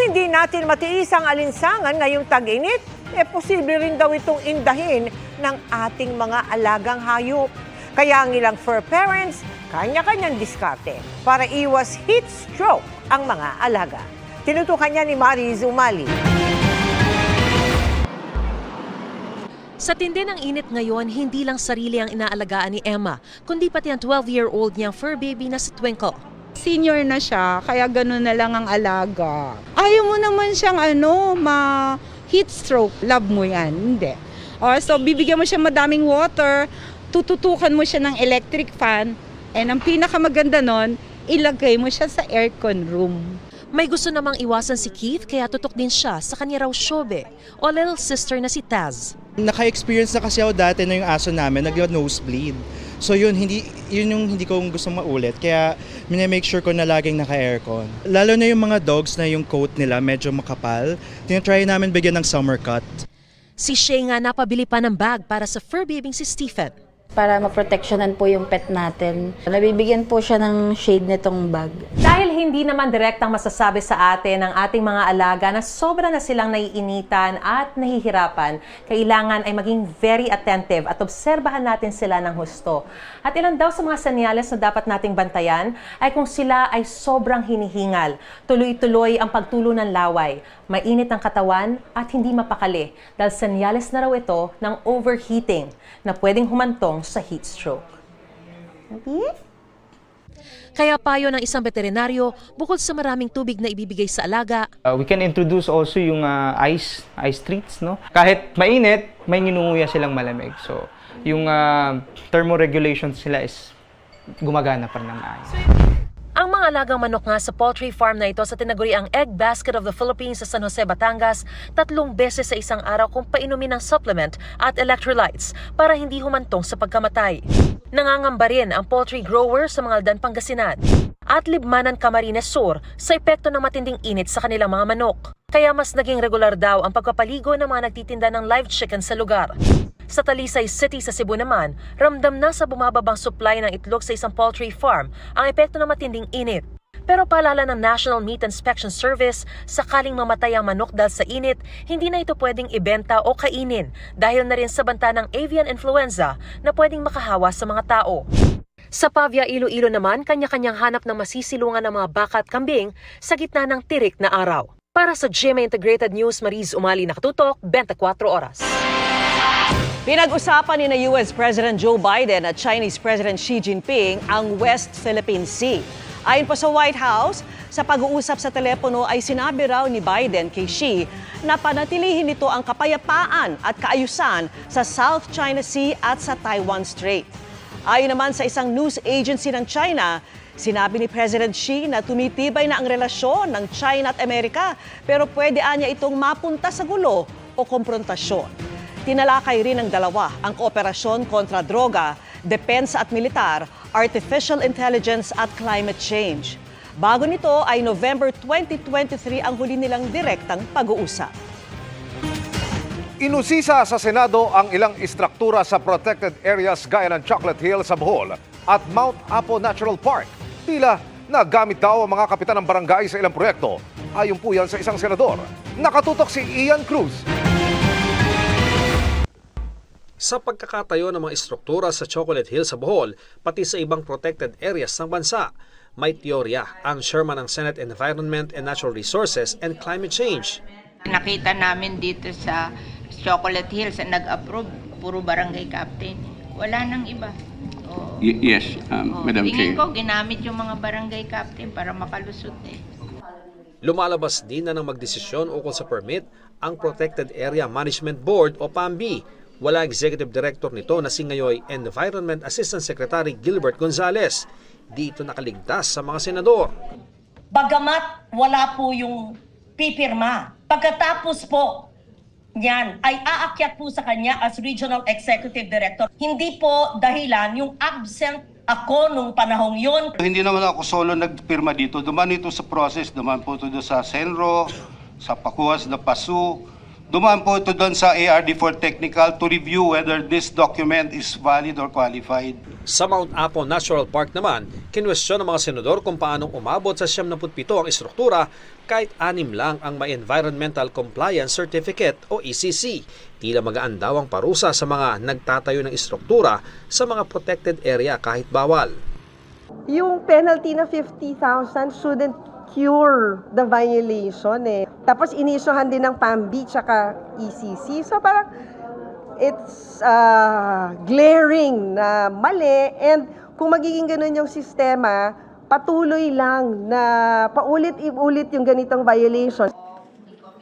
hindi natin matiis ang alinsangan ngayong tag-init, posible rin daw itong indahin ng ating mga alagang hayop. Kaya ang ilang fur parents, kanya-kanyang diskarte para iwas heat stroke ang mga alaga. Tinutukan niya ni Mariz Umali. Sa tindi ng init ngayon, hindi lang sarili ang inaalagaan ni Emma, kundi pati ang 12-year-old niyang fur baby na si Twinkle. Senior na siya, kaya gano'n na lang ang alaga. Ayaw mo naman siyang heat stroke. Love mo yan, hindi. So bibigyan mo siya madaming water, tututukan mo siya ng electric fan, and ang pinakamaganda nun, ilagay mo siya sa aircon room. May gusto namang iwasan si Keith kaya tutok din siya sa kanya raw Shobe o little sister na si Taz. Naka-experience na kasi ako dati na yung aso namin nag-nosebleed. So yun yung hindi ko gusto maulit. Kaya make sure ko na laging naka-aircon. Lalo na yung mga dogs na yung coat nila medyo makapal. Tinatry namin bigyan ng summer cut. Si Shay nga napabili pa ng bag para sa fur baby si Stephen. Para maproteksyonan po yung pet natin. Nabibigyan po siya ng shade nitong bag. Dahil hindi naman direktang masasabi sa atin ng ating mga alaga na sobra na silang naiinitan at nahihirapan, kailangan ay maging very attentive at obserbahan natin sila ng husto. At ilan daw sa mga senyales na dapat nating bantayan ay kung sila ay sobrang hinihingal, tuloy-tuloy ang pagtulo ng laway, mainit ang katawan at hindi mapakali dahil senyales na raw ito ng overheating na pwedeng humantong sa heat stroke. Kaya payo ng isang veterinaryo, bukod sa maraming tubig na ibibigay sa alaga, we can introduce also yung ice treats, no? Kahit mainit, may nginunguya silang malamig. So, yung thermoregulation sila is gumagana pa rin ng maayos. ang mga alagang manok nga sa poultry farm na ito sa tinaguriang Egg Basket of the Philippines sa San Jose, Batangas, 3 beses sa isang araw kung painumin ng supplement at electrolytes para hindi humantong sa pagkamatay. Nangangamba rin ang poultry grower sa mga Aldan, Pangasinan at Libmanan, Camarines Sur sa epekto ng matinding init sa kanilang mga manok. Kaya mas naging regular daw ang pagpapaligo ng mga nagtitinda ng live chicken sa lugar. Sa Talisay City sa Cebu naman, ramdam na sa bumababang supply ng itlog sa isang poultry farm ang epekto ng matinding init. Pero paalala ng National Meat Inspection Service, sakaling mamatay ang manok dahil sa init, hindi na ito pwedeng ibenta o kainin dahil na rin sa banta ng avian influenza na pwedeng makahawa sa mga tao. Sa Pavia, Iloilo naman, kanya-kanyang hanap ng masisilungan ng mga baka at kambing sa gitna ng tirik na araw. Para sa GMA Integrated News, Mariz Umali, nakatutok, 24 oras. Pinag-usapan ni na US President Joe Biden at Chinese President Xi Jinping ang West Philippine Sea. Ayon pa sa White House, sa pag-uusap sa telepono ay sinabi raw ni Biden kay Xi na panatilihin nito ang kapayapaan at kaayusan sa South China Sea at sa Taiwan Strait. Ayon naman sa isang news agency ng China, sinabi ni President Xi na tumitibay na ang relasyon ng China at Amerika pero pwede anya itong mapunta sa gulo o komprontasyon. Tinalakay rin ng dalawa ang kooperasyon kontra droga, depensa at militar, artificial intelligence at climate change. Bago nito ay November 2023 ang huli nilang direktang pag-uusap. Inusisa sa Senado ang ilang istruktura sa protected areas gaya ng Chocolate Hill sa Bohol at Mount Apo Natural Park. Tila nagamit daw ang mga kapitan ng barangay sa ilang proyekto. Ayon po yan sa isang senador. Nakatutok si Ian Cruz. Sa pagkakatayo ng mga istruktura sa Chocolate Hill sa Bohol, pati sa ibang protected areas ng bansa, may teorya ang chairman ng Senate Environment and Natural Resources and Climate Change. Nakita namin dito sa Chocolate Hill sa nag-approve, puro barangay captain. Wala nang iba. Yes, Madam Chair. Tingin ko ginamit yung mga barangay captain para makalusot eh. Lumalabas din na ng magdesisyon ukol sa permit ang Protected Area Management Board o PAMB. Wala executive director nito na si ngayoy Environment Assistant Secretary Gilbert Gonzales. Dito nakaligtas sa mga senador. Bagamat wala po yung pipirma, pagkatapos po niyan ay aakyat po sa kanya as Regional Executive Director. Hindi po dahilan yung absent ako nung panahong yon. Hindi naman ako solo nagpirma dito. Duman ito sa process, duman po ito sa Senro, sa Pakuas na PASU, Dumaan po ito doon sa ARD for Technical to review whether this document is valid or qualified. Sa Mount Apo Natural Park naman, kinwestiyon ng mga senador kung paanong umabot sa 77 ang istruktura kahit 6 lang ang may Environmental Compliance Certificate o ECC. Tila magaan daw ang parusa sa mga nagtatayo ng istruktura sa mga protected area kahit bawal. Yung penalty na 50,000 shouldn't cure the violation eh. Tapos inisyuhan din ng PAMB tsaka ECC. So parang it's glaring na mali, and kung magiging ganun yung sistema, patuloy lang na paulit-ulit yung ganitong violation.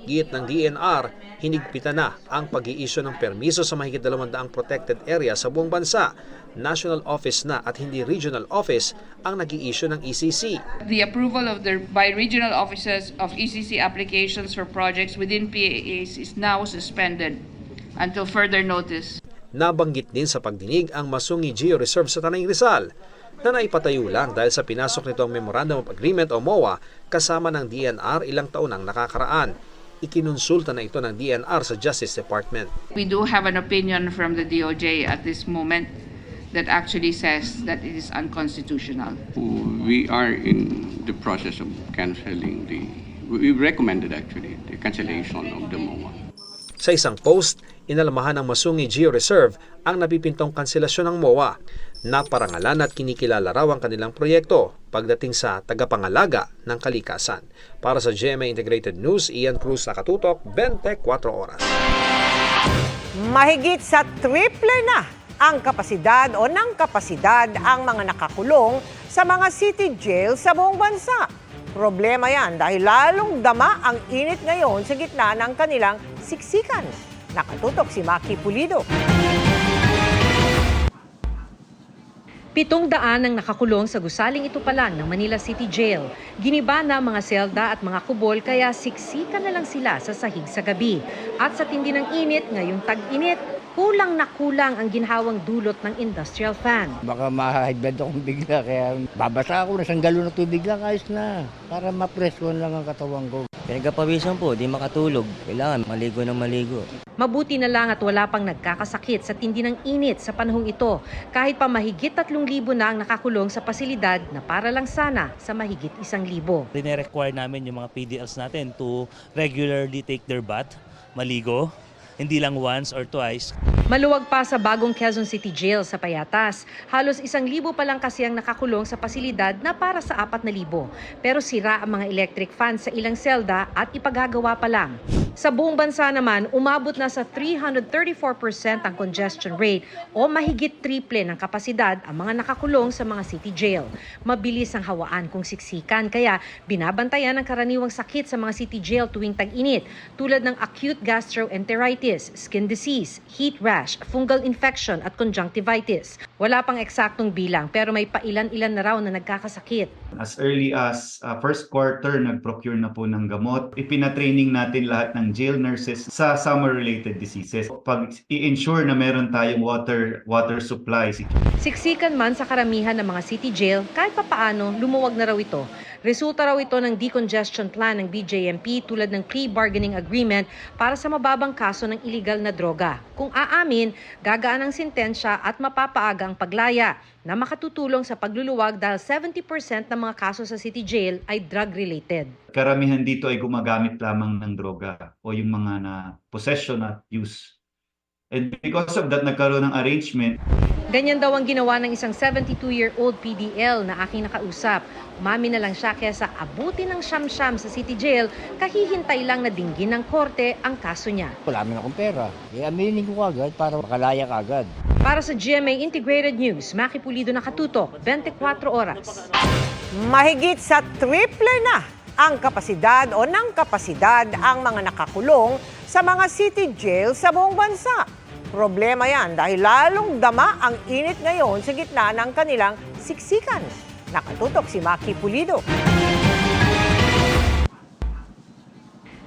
Giit ng DNR, hinigpitan na ang pag-i-issue ng permiso sa mahigit 200 protected area sa buong bansa. National office na at hindi regional office ang nag-i-issue ng ECC. The approval of by regional offices of ECC applications for projects within PAAs is now suspended until further notice. Nabanggit din sa pagdinig ang Masungi Geo Reserve sa Tanay Rizal na naipatayo lang dahil sa pinasok nito ang Memorandum of Agreement o MOA kasama ng DNR ilang taon ang nakakaraan. Ikinonsulta na ito ng DNR sa Justice Department. We do have an opinion from the DOJ at this moment that actually says that it is unconstitutional. We are in the process of canceling we recommended actually the cancellation of the MOA. Sa isang post, inalamahan ng Masungi Geo Reserve ang napipintong kanselasyon ng MOA. Naparangalan at kinikilala raw ang kanilang proyekto pagdating sa tagapangalaga ng kalikasan. Para sa GMA Integrated News, Ian Cruz, nakatutok, 24 oras. Mahigit sa triple na ang kapasidad o ng kapasidad ang mga nakakulong sa mga city jail sa buong bansa. Problema yan dahil lalong dama ang init ngayon sa gitna ng kanilang siksikan. Nakatutok si Maki Pulido. 700 ang nakakulong sa gusaling itupalan ng Manila City Jail. Giniba na mga selda at mga kubol kaya siksikan na lang sila sa sahig sa gabi. At sa tindi ng init, ngayong tag-init, kulang na kulang ang ginhawang dulot ng industrial fan. Baka ma-high blood akong bigla kaya babasa ako, nasang galon ng tubig lang, ayos na. Para ma-press lang ang katawan ko. Pinagpapawisan po, di makatulog. Kailangan maligo ng maligo. Mabuti na lang at wala pang nagkakasakit sa tindi ng init sa panahong ito. Kahit pa mahigit 3,000 na ang nakakulong sa pasilidad na para lang sana sa mahigit 1,000. Rine-require namin yung mga PDLs natin to regularly take their bath, maligo. Hindi lang once or twice. Maluwag pa sa bagong Quezon City Jail sa Payatas. Halos 1,000 pa lang kasi ang nakakulong sa pasilidad na para sa 4,000. Pero sira ang mga electric fans sa ilang selda at ipagagawa pa lang. Sa buong bansa naman, umabot na sa 334% ang congestion rate o mahigit triple ng kapasidad ang mga nakakulong sa mga city jail. Mabilis ang hawaan kung siksikan kaya binabantayan ang karaniwang sakit sa mga city jail tuwing tag-init tulad ng acute gastroenteritis, skin disease, heat rash, fungal infection at conjunctivitis. Wala pang eksaktong bilang pero may pailan-ilan na raw na nagkakasakit. As early as first quarter, nag-procure na po ng gamot. Ipinatraining natin lahat ng jail nurses sa summer-related diseases. Pag i-ensure na meron tayong water supply. Siksikan man sa karamihan ng mga city jail, kahit papaano lumuwag na raw ito. Resulta raw ito ng decongestion plan ng BJMP tulad ng pre-bargaining agreement para sa mababang kaso ng illegal na droga. Kung aamin, gagaan ang sentensya at mapapaaga ang paglaya na makatutulong sa pagluluwag dahil 70% ng mga kaso sa city jail ay drug-related. Karamihan dito ay gumagamit lamang ng droga o yung mga na possession at use. And because of that, nagkaroon ng arrangement. Ganyan daw ang ginawa ng isang 72-year-old PDL na aking nakausap. Umami na lang siya kesa abutin ng siyam-siyam sa city jail, kahihintay lang na dinggin ng korte ang kaso niya. Wala naman akong pera. Aminin ko agad para makalaya ka agad. Para sa GMA Integrated News, Maki Pulido, nakatutok, 24 oras. Mahigit sa triple na ang kapasidad o ng kapasidad ang mga nakakulong sa mga city jail sa buong bansa. Problema yan dahil lalong dama ang init ngayon sa gitna ng kanilang siksikan. Nakatutok si Maki Pulido.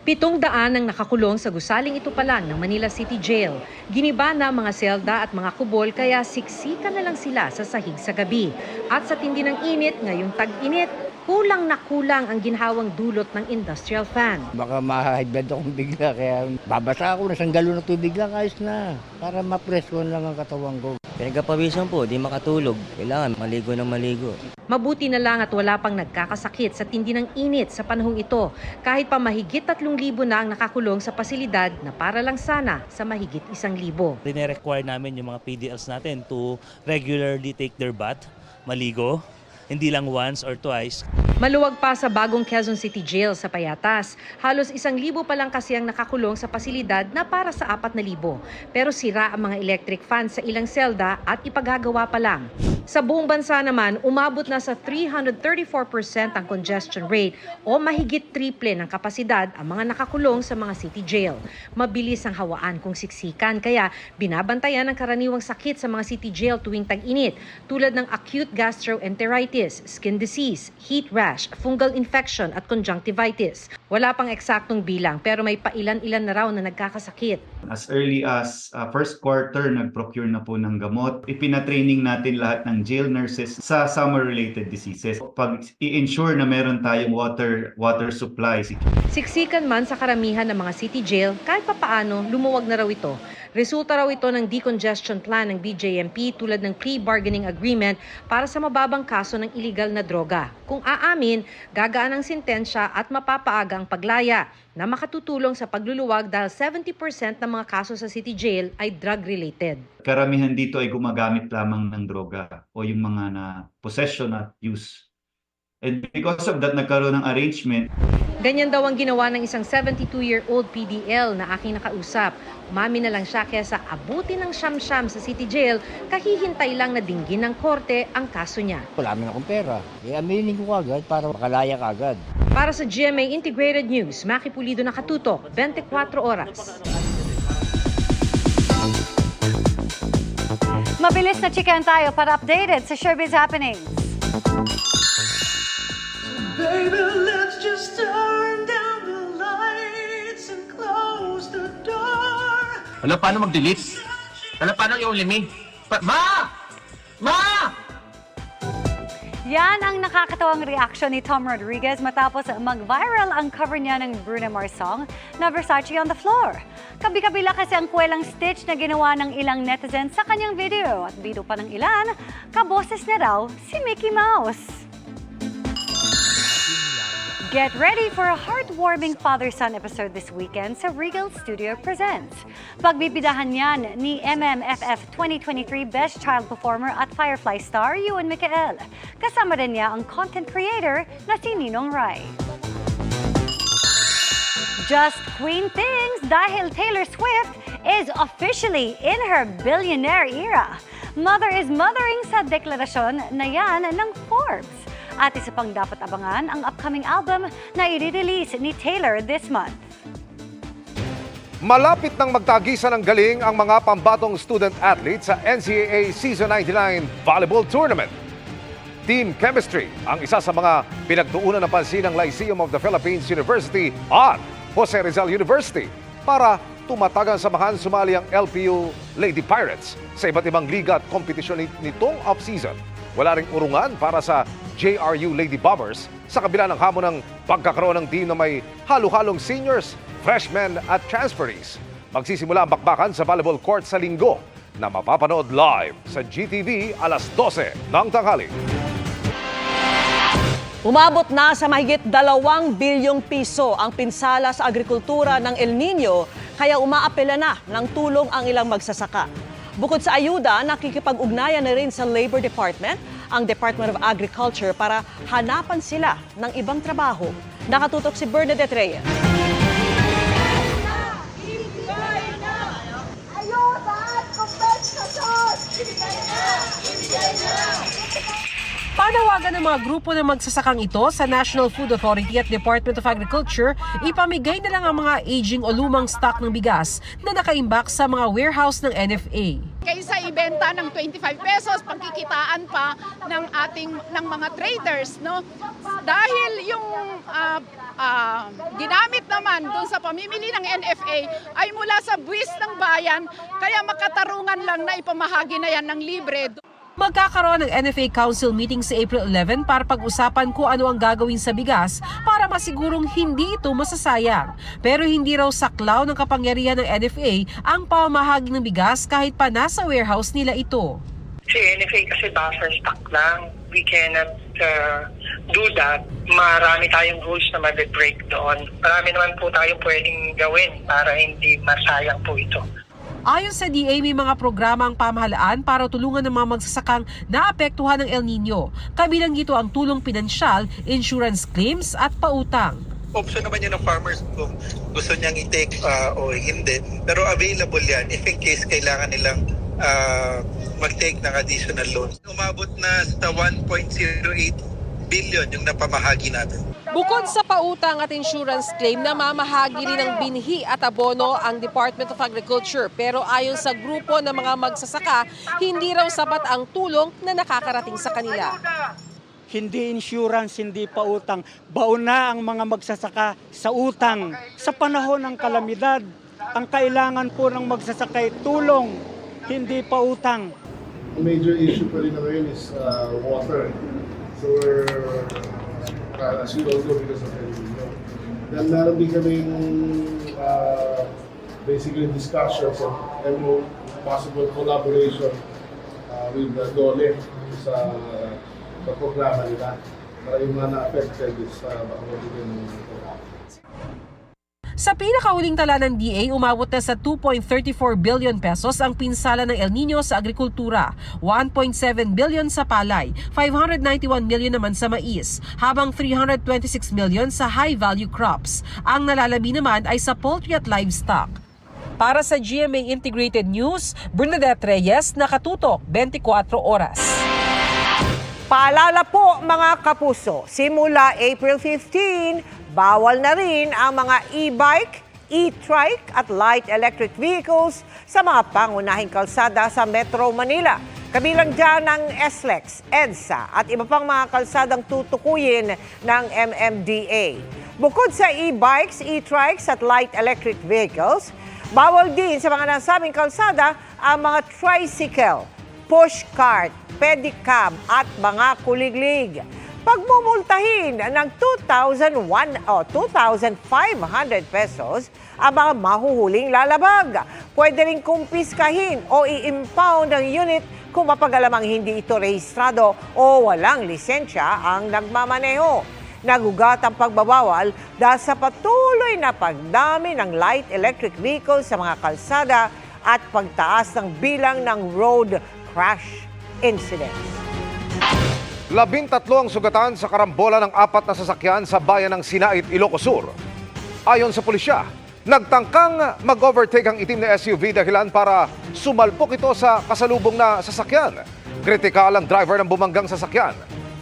700 ang nakakulong sa gusaling itupalan ng Manila City Jail. Giniba na mga selda at mga kubol kaya siksikan na lang sila sa sahig sa gabi. At sa tindi ng init, ngayong tag-init, kulang na kulang ang ginhawang dulot ng industrial fan. Baka ma-high blood akong bigla, kaya babasa ako, nasang galon ng tubig lang, ayos na. Para ma-presswan lang ang katawan ko. Pinagpapawisan po, di makatulog. Kailangan maligo ng maligo. Mabuti na lang at wala pang nagkakasakit sa tindi ng init sa panahong ito, kahit pa mahigit 3,000 na ang nakakulong sa pasilidad na para lang sana sa mahigit 1,000. Rine-require namin yung mga PDLs natin to regularly take their bath, maligo, hindi lang once or twice. Maluwag pa sa bagong Quezon City Jail sa Payatas. Halos 1,000 pa lang kasi ang nakakulong sa pasilidad na para sa 4,000. Pero sira ang mga electric fan sa ilang selda at ipagagawa pa lang. Sa buong bansa naman, umabot na sa 334% ang congestion rate o mahigit triple ng kapasidad ang mga nakakulong sa mga city jail. Mabilis ang hawaan kung siksikan, kaya binabantayan ang karaniwang sakit sa mga city jail tuwing tag-init tulad ng acute gastroenteritis, skin disease, heat rash, fungal infection at conjunctivitis. Wala pang eksaktong bilang pero may pailan-ilan na raw na nagkakasakit. As early as first quarter, nag-procure na po ng gamot. Ipinatraining natin lahat ng jail nurses sa summer-related diseases. Pag i-ensure na meron tayong water supply. Siksikan man sa karamihan ng mga city jail, kahit papaano lumuwag na raw ito. Resulta raw ito ng decongestion plan ng BJMP tulad ng pre-bargaining agreement para sa mababang kaso ng illegal na droga. Kung aamin, gagaan ang sentensya at mapapaaga ang paglaya na makatutulong sa pagluluwag dahil 70% ng mga kaso sa city jail ay drug-related. Karamihan dito ay gumagamit lamang ng droga o yung mga na possession at use. And because of that, nagkaroon ng arrangement. Ganyan daw ang ginawa ng isang 72-year-old PDL na aking nakausap. Umami na lang siya kesa abutin ng siyam-siyam sa city jail, kahihintay lang na dinggin ng korte ang kaso niya. Wala naman akong pera. Aminin ko agad para makalaya agad. Para sa GMA Integrated News, Maki Pulido, nakatutok, 24 oras. Mabilis na chikan tayo para updated sa showbiz happenings. Baby, let's just turn down the lights and close the door. Wala, paano mag-delete? Wala, paano yung limit? Ma! Yan ang nakakatawang reaksyon ni Tom Rodriguez matapos mag-viral ang cover niya ng Bruno Mars song na Versace on the Floor. Kabi-kabila kasi ang kwelang stitch na ginawa ng ilang netizens sa kanyang video at biro pa ng ilan, kaboses na raw si Mickey Mouse. Get ready for a heartwarming father-son episode this weekend sa Regal Studio Presents. Pagbibidahan yan ni MMFF 2023 Best Child Performer at Firefly star Ewan Micael. Kasama rin niya ang content creator na si Ninong Rai. Just Queen things dahil Taylor Swift is officially in her billionaire era. Mother is mothering sa deklarasyon na yan ng Forbes. At isa pang dapat abangan ang upcoming album na i-release ni Taylor this month. Malapit nang magtagisan ng galing ang mga pambatong student athletes sa NCAA Season 99 Volleyball Tournament. Team Chemistry ang isa sa mga pinagtuunan ng pansin ng Lyceum of the Philippines University at Jose Rizal University para tumatagang samahan sumali ang LPU Lady Pirates sa iba't ibang liga at kompetisyon nitong off-season. Wala ring urungan para sa JRU Lady Bombers sa kabila ng hamon ng pagkakaroon ng team na may halo-halong seniors, freshmen at transferees. Magsisimula ang bakbakan sa volleyball court sa Linggo na mapapanood live sa GTV alas 12 ng tanghali. Umabot na sa mahigit 2 bilyong piso ang pinsala sa agrikultura ng El Nino, kaya umaapela na ng tulong ang ilang magsasaka. Bukod sa ayuda, nakikipag-ugnayan na rin sa Labor Department ang Department of Agriculture para hanapan sila ng ibang trabaho. Nakatutok si Bernadette Reyes. Panawagan ng mga grupo ng magsasakang ito sa National Food Authority at Department of Agriculture, ipamigay na lang ang mga aging o lumang stock ng bigas na nakaimbak sa mga warehouse ng NFA. Kaysa ibenta ng 25 pesos, pagkikitaan pa ng mga traders, no? Dahil yung ginamit naman doon sa pamimili ng NFA ay mula sa buwis ng bayan, kaya makatarungan lang na ipamahagi na yan ng libre. Magkakaroon ng NFA Council meeting sa April 11 para pag-usapan kung ano ang gagawin sa bigas para masigurong hindi ito masasayang. Pero hindi raw saklaw ng kapangyarihan ng NFA ang pamamahagi ng bigas kahit pa nasa warehouse nila ito. Si NFA kasi buffer stock lang. We cannot do that. Marami tayong rules na mag-break doon. Marami naman po tayong pwedeng gawin para hindi masayang po ito. Ayon sa DA, may mga programa ang pamahalaan para tulungan ng mga magsasakang naapektuhan ng El Nino. Kabilang dito ang tulong pinansyal, insurance claims at pautang. Option naman yun ng farmers kung gusto niyang i-take o hindi. Pero available yan if in case kailangan nilang mag-take ng additional loans. Umabot na sa 1.08 billion yung napamahagi natin. Bukod sa pautang at insurance claim, namamahagi rin ng binhi at abono ang Department of Agriculture. Pero ayon sa grupo ng mga magsasaka, hindi raw sapat ang tulong na nakakarating sa kanila. Hindi insurance, hindi pautang. Baon na ang mga magsasaka sa utang. Sa panahon ng kalamidad, ang kailangan po ng magsasaka ay tulong, hindi pautang. Major issue pa rin na ngayon is water. So we're, as you all know, because of El Nino. Then meron din kaming basically discussions and possible collaboration with the DOLE sa programa nila para yung mga na-affected is makakabigyan ng Sa pinakauling tala ng DA, umabot na sa 2.34 billion pesos ang pinsala ng El Nino sa agrikultura, 1.7 billion sa palay, 591 million naman sa mais, habang 326 million sa high-value crops. Ang nalalabi naman ay sa poultry at livestock. Para sa GMA Integrated News, Bernadette Reyes, nakatutok 24 oras. Paalala po mga kapuso, simula April 15, bawal na rin ang mga e-bike, e-trike at light electric vehicles sa mga pangunahing kalsada sa Metro Manila. Kabilang dyan ang SLEX, EDSA at iba pang mga kalsadang tutukuyin ng MMDA. Bukod sa e-bikes, e-trikes at light electric vehicles, bawal din sa mga nasabing kalsada ang mga tricycle, push cart, pedicab at mga kuliglig. Pagmumultahin ng 2,500 pesos ang mga mahuhuling lalabag. Pwede rin kumpiskahin o i-impound ang unit kung mapagalamang hindi ito rehistrado o walang lisensya ang nagmamaneho. Nagugat ang pagbabawal dahil sa patuloy na pagdami ng light electric vehicles sa mga kalsada at pagtaas ng bilang ng road crash incidents. 13 ang sugatan sa karambola ng 4 na sasakyan sa bayan ng Sinait, Ilocos Sur. Ayon sa pulisya, nagtangkang mag-overtake ang itim na SUV dahilan para sumalpok ito sa kasalubong na sasakyan. Kritikal ang driver ng bumanggang sasakyan.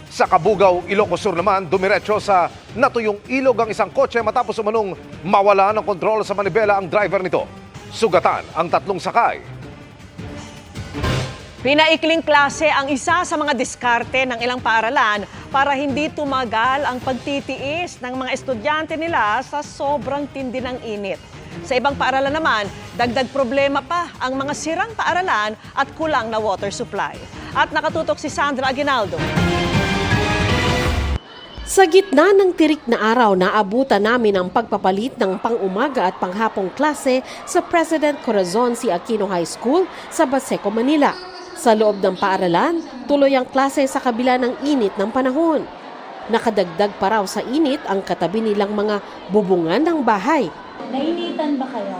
Sa Kabugaw, Ilocos Sur naman, dumiretso sa natuyong ilog ang isang kotse matapos umanong mawala ng kontrol sa manibela ang driver nito. Sugatan ang 3 sakay. Pinaikling klase ang isa sa mga diskarte ng ilang paaralan para hindi tumagal ang pagtitiis ng mga estudyante nila sa sobrang tindi ng init. Sa ibang paaralan naman, dagdag problema pa ang mga sirang paaralan at kulang na water supply. At nakatutok si Sandra Aguinaldo. Sa gitna ng tirik na araw, naabutan namin ang pagpapalit ng pang-umaga at panghapong klase sa President Corazon C. Aquino High School sa Baseco, Manila. Sa loob ng paaralan, tuloy ang klase sa kabila ng init ng panahon. Nakadagdag pa raw sa init ang katabi nilang mga bubungan ng bahay. Nainitan ba kayo?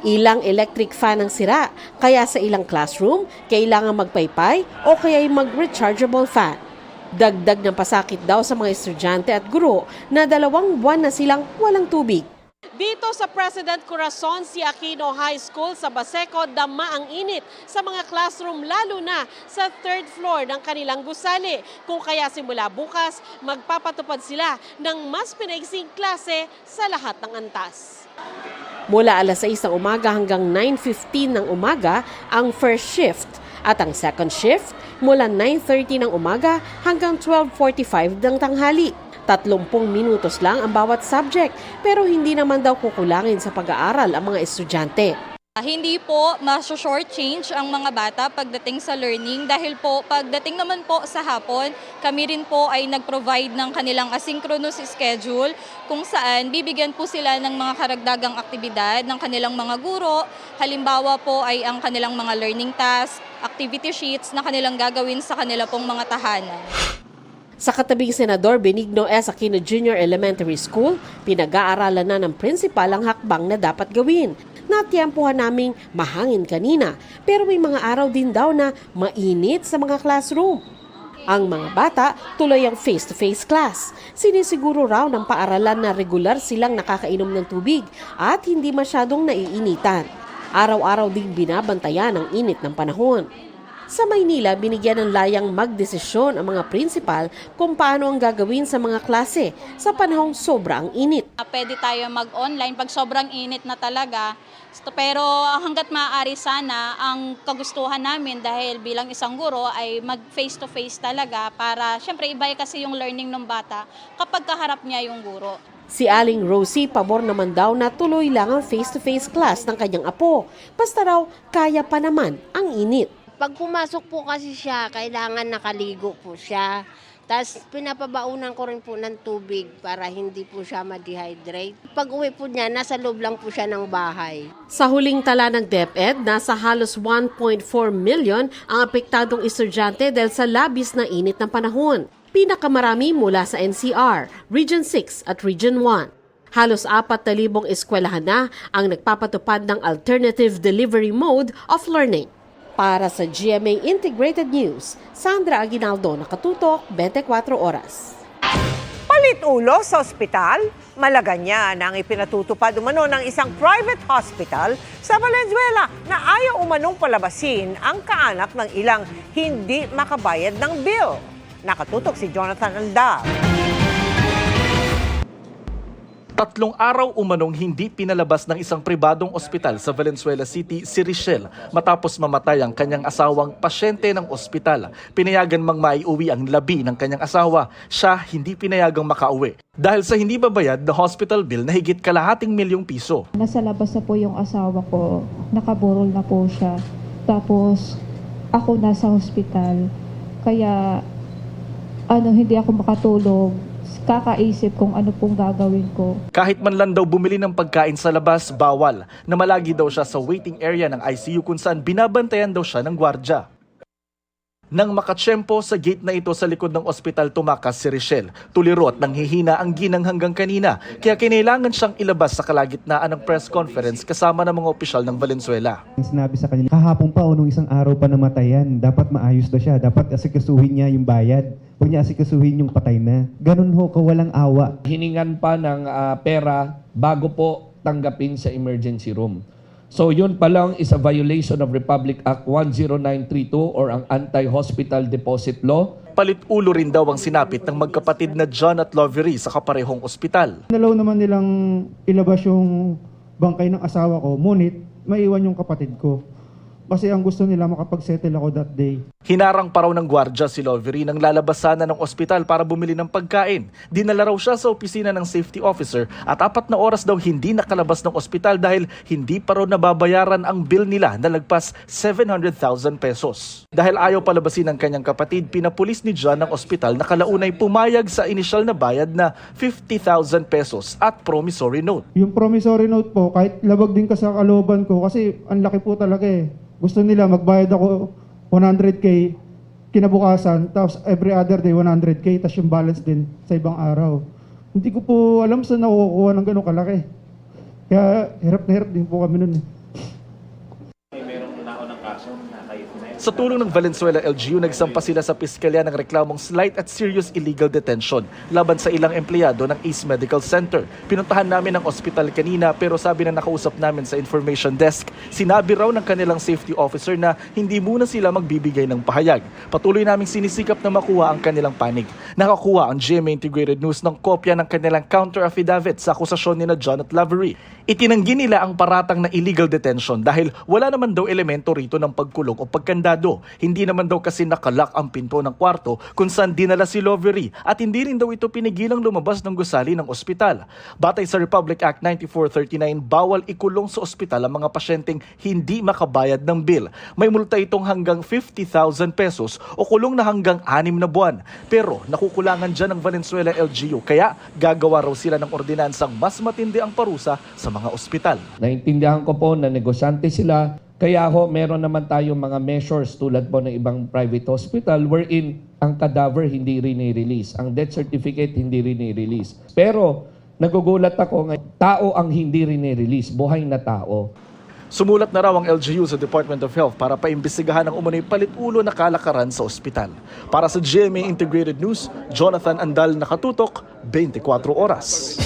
Ilang electric fan ang sira, kaya sa ilang classroom, kailangan magpaypay o kaya'y mag-rechargeable fan. Dagdag ng pasakit daw sa mga estudyante at guro na 2 buwan na silang walang tubig. Dito sa President Corazon C. Aquino High School sa Baseco, dama ang init sa mga classroom lalo na sa 3rd floor ng kanilang gusali. Kung kaya simula bukas, magpapatupad sila ng mas pinaiksing klase sa lahat ng antas. Mula alas 6 ng umaga hanggang 9:15 ng umaga ang first shift at ang second shift mula 9:30 ng umaga hanggang 12:45 ng tanghali. 30 minutos lang ang bawat subject pero hindi naman daw kukulangin sa pag-aaral ang mga estudyante. Hindi po short change ang mga bata pagdating sa learning dahil po pagdating naman po sa hapon, kami rin po ay nag-provide ng kanilang asynchronous schedule kung saan bibigyan po sila ng mga karagdagang aktibidad ng kanilang mga guro. Halimbawa po ay ang kanilang mga learning task, activity sheets na kanilang gagawin sa kanila pong mga tahanan. Sa katabing Senador Benigno S. Aquino Jr. Elementary School, pinag-aaralan na ng principal ang hakbang na dapat gawin. Natyempuhan naming mahangin kanina, pero may mga araw din daw na mainit sa mga classroom. Ang mga bata tuloy ang face-to-face class. Sinisiguro raw ng paaralan na regular silang nakakainom ng tubig at hindi masyadong naiinitan. Araw-araw ding binabantayan ang init ng panahon. Sa Maynila, binigyan ng layang magdesisyon ang mga principal kung paano ang gagawin sa mga klase sa panahong sobra ang init. Pwede tayo mag-online pag sobrang init na talaga. Pero hanggat maaari sana, ang kagustuhan namin dahil bilang isang guro ay mag-face-to-face talaga para syempre iba kasi yung learning ng bata kapag kaharap niya yung guro. Si Aling Rosie, pabor naman daw na tuloy lang ang face-to-face class ng kanyang apo. Basta raw, kaya pa naman ang init. Pag pumasok po kasi siya, kailangan nakaligo po siya. Tapos pinapabaunan ko rin po ng tubig para hindi po siya ma-dehydrate. Pag uwi po niya, nasa loob lang po siya ng bahay. Sa huling tala ng DepEd, nasa halos 1.4 million ang apektadong estudyante dahil sa labis na init ng panahon. Pinakamarami mula sa NCR, Region 6 at Region 1. Halos 4,000 eskwelahan na ang nagpapatupad ng alternative delivery mode of learning. Para sa GMA Integrated News, Sandra Aguinaldo, nakatutok 24 oras. Palit ulo sa ospital, Malacanang ang ipinatutupad umano ng isang private hospital sa Valenzuela na ayaw umanong palabasin ang kaanak ng ilang hindi makabayad ng bill. Nakatutok si Jonathan Andal. 3 araw umanong hindi pinalabas ng isang pribadong ospital sa Valenzuela City si Richelle matapos mamatay ang kanyang asawang pasyente ng ospital. Pinayagan mang maiuwi ang labi ng kanyang asawa, siya hindi pinayagang makauwi. Dahil sa hindi babayad na hospital bill na higit kalahating milyong piso. Nasa labas na po yung asawa ko, nakaburol na po siya. Tapos ako nasa hospital, kaya hindi ako makatulog. Kakaisip kung ano pong gagawin ko. Kahit man lang daw bumili ng pagkain sa labas, bawal. Namalagi daw siya sa waiting area ng ICU kung saan binabantayan daw siya ng gwardya. Nang makatsyempo sa gate na ito sa likod ng ospital, tumakas si Richelle. Tuliro at nanghihina ang ginang hanggang kanina, kaya kinailangan siyang ilabas sa kalagitnaan ng press conference kasama ng mga opisyal ng Valenzuela. Sinabi sa kanya, kahapon pa o nung isang araw pa namatayan, dapat maayos na siya, dapat asikasuhin niya yung bayad. Huwag niya asikasuhin yung patay na. Ganun ho, walang awa. Hiningan pa ng pera bago po tanggapin sa emergency room. So yun pa lang is a violation of Republic Act 10932 or ang Anti-Hospital Deposit Law. Palit ulo rin daw ang sinapit ng magkapatid na John at Lovery sa kaparehong ospital. Nalaw naman nilang ilabas yung bangkay ng asawa ko, ngunit maiwan yung kapatid ko. Kasi ang gusto nila makapag-settle ako that day. Hinarang pa raw ng gwardya si Lovery nang lalabas sana ng ospital para bumili ng pagkain. Dinala raw siya sa opisina ng safety officer at 4 na oras daw hindi nakalabas ng ospital dahil hindi pa raw nababayaran ang bill nila na lagpas 700,000 pesos. Dahil ayaw palabasin ng kanyang kapatid, pinapulis ni John ng ospital na kalaunay pumayag sa inisyal na bayad na 50,000 pesos at promissory note. Yung promissory note po, kahit labag din ka sa kalooban ko kasi ang laki po talaga eh. Gusto nila magbayad ako 100K kinabukasan, tapos every other day 100K, tapos yung balance din sa ibang araw. Hindi ko po alam saan nakukuha ng gano'ng kalaki. Kaya hirap na hirap din po kami nun eh. Sa tulong ng Valenzuela LGU, nagsampa sila sa piskalya ng reklamong slight at serious illegal detention laban sa ilang empleyado ng ACE Medical Center. Pinuntahan namin ang ospital kanina pero sabi na nakausap namin sa information desk, sinabi raw ng kanilang safety officer na hindi muna sila magbibigay ng pahayag. Patuloy naming sinisikap na makuha ang kanilang panig. Nakakuha ang GMA Integrated News ng kopya ng kanilang counter affidavit sa akusasyon ni John at Lovery. Itinanggi nila ang paratang na illegal detention dahil wala naman daw elemento rito ng pagkulong o pagkandado. empleyado. Hindi naman daw kasi nakalak ang pinto ng kwarto kung saan dinala si Lovery at hindi rin daw ito pinigilang lumabas ng gusali ng ospital. Batay sa Republic Act 9439, bawal ikulong sa ospital ang mga pasyenteng hindi makabayad ng bill. May multa itong hanggang 50,000 pesos o kulong na hanggang 6 na buwan. Pero nakukulangan dyan ng Valenzuela LGU kaya gagawa raw sila ng ordinansang mas matindi ang parusa sa mga ospital. Naintindihan ko po na negosyante sila, kaya ho meron naman tayong mga measures tulad po ng ibang private hospital wherein ang cadaver hindi rin i-release, ang death certificate hindi rin i-release. Pero nagugulat ako, tao ang hindi rin i-release, buhay na tao. Sumulat na raw ang LGU sa Department of Health para paimbestigahan ang umano'y palit-ulo na kalakaran sa ospital. Para sa GMA Integrated News, Jonathan Andal, nakatutok, 24 oras.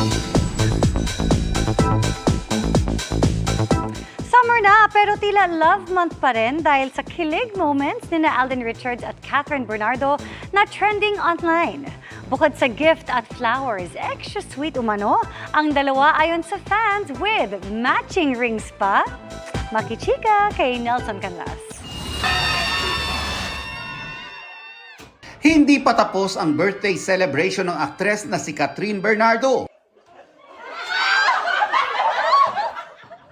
Summer na pero tila love month pa rin dahil sa kilig moments ni Alden Richards at Catherine Bernardo na trending online. Bukod sa gift at flowers, extra sweet umano ang dalawa ayon sa fans with matching rings pa. Makichika kay Nelson Canlas. Hindi pa tapos ang birthday celebration ng aktres na si Catherine Bernardo.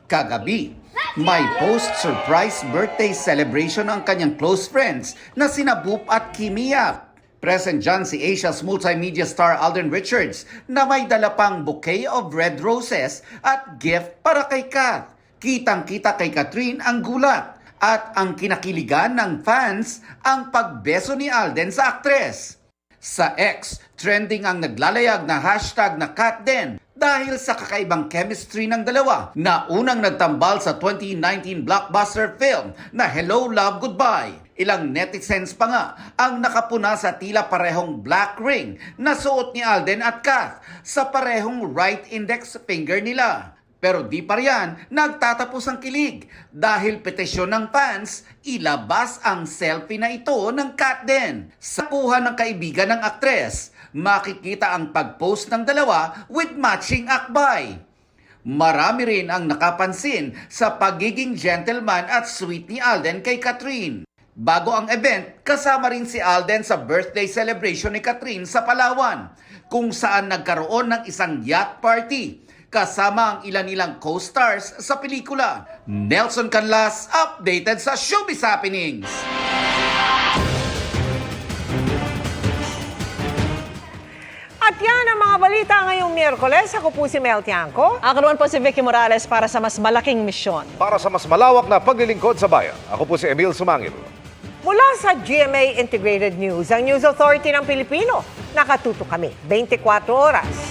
Kagabi, may post-surprise birthday celebration ang kanyang close friends na sina Boop at Kimi Yap. Present dyan si Asia's multimedia star Alden Richards na may dala pang bouquet of red roses at gift para kay Kat. Kitang-kita kay Catherine ang gulat at ang kinakiligan ng fans ang pagbeso ni Alden sa aktres. Sa X, trending ang naglalayag na hashtag na Kat din dahil sa kakaibang chemistry ng dalawa na unang nagtambal sa 2019 blockbuster film na Hello, Love, Goodbye. Ilang netizens pa nga ang nakapuna sa tila parehong black ring na suot ni Alden at Kat sa parehong right index finger nila. Pero di pa riyan nagtatapos ang kilig dahil petisyon ng fans, ilabas ang selfie na ito ng Kat din. Sa kuha ng kaibigan ng aktres, makikita ang pag-post ng dalawa with matching akbay. Marami rin ang nakapansin sa pagiging gentleman at sweet ni Alden kay Catherine. Bago ang event, kasama rin si Alden sa birthday celebration ni Catherine sa Palawan, kung saan nagkaroon ng isang yacht party kasama ang ilan nilang co-stars sa pelikula. Nelson Canlas, updated sa Showbiz Happenings. At yan ang mga balita ngayong Miyerkules. Ako po si Mel Tiangco. Ako naman po si Vicky Morales para sa mas malaking misyon. Para sa mas malawak na paglilingkod sa bayan, ako po si Emil Sumangil. Mula sa GMA Integrated News, ang News Authority ng Pilipino, nakatuto kami 24 oras.